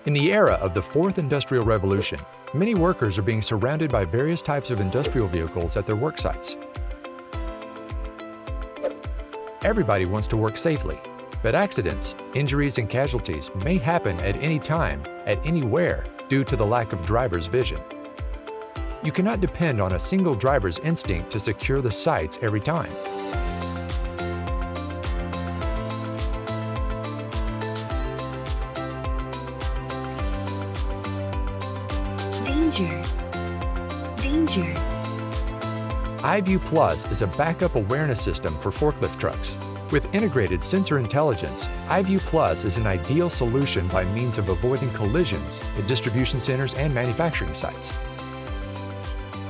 In the era of the fourth industrial revolution, many workers are being surrounded by various types of industrial vehicles at their work sites. Everybody wants to work safely, but accidents, injuries, and casualties may happen at any time, at anywhere, due to the lack of driver's vision. You cannot depend on a single driver's instinct to secure the sights every time. Danger. Danger. IVIEW Plus is a backup awareness system for forklift trucks. With integrated sensor intelligence, IVIEW Plus is an ideal solution by means of avoiding collisions at distribution centers and manufacturing sites.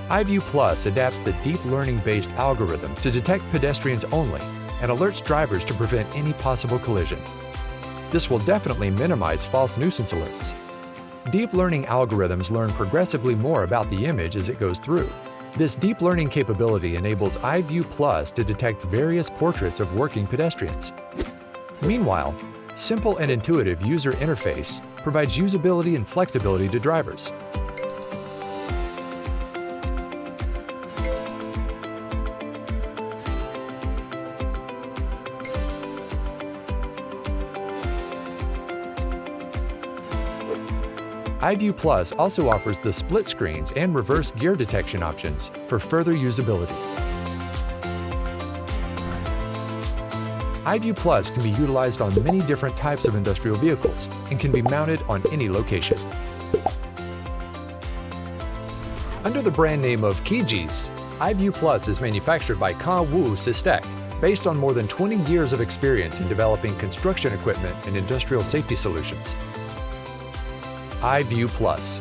IVIEW Plus adapts the deep learning-based algorithm to detect pedestrians only and alerts drivers to prevent any possible collision. This will definitely minimize false nuisance alerts. Deep learning algorithms learn progressively more about the image as it goes through. This deep learning capability enables IVIEW Plus to detect various portraits of working pedestrians. Meanwhile, simple and intuitive user interface provides usability and flexibility to drivers. IVIEW Plus also offers the split screens and reverse gear detection options for further usability. IVIEW Plus can be utilized on many different types of industrial vehicles and can be mounted on any location. Under the brand name of Kijis, IVIEW Plus is manufactured by Kawu Sistek, based on more than 20 years of experience in developing construction equipment and industrial safety solutions. IVIEW Plus.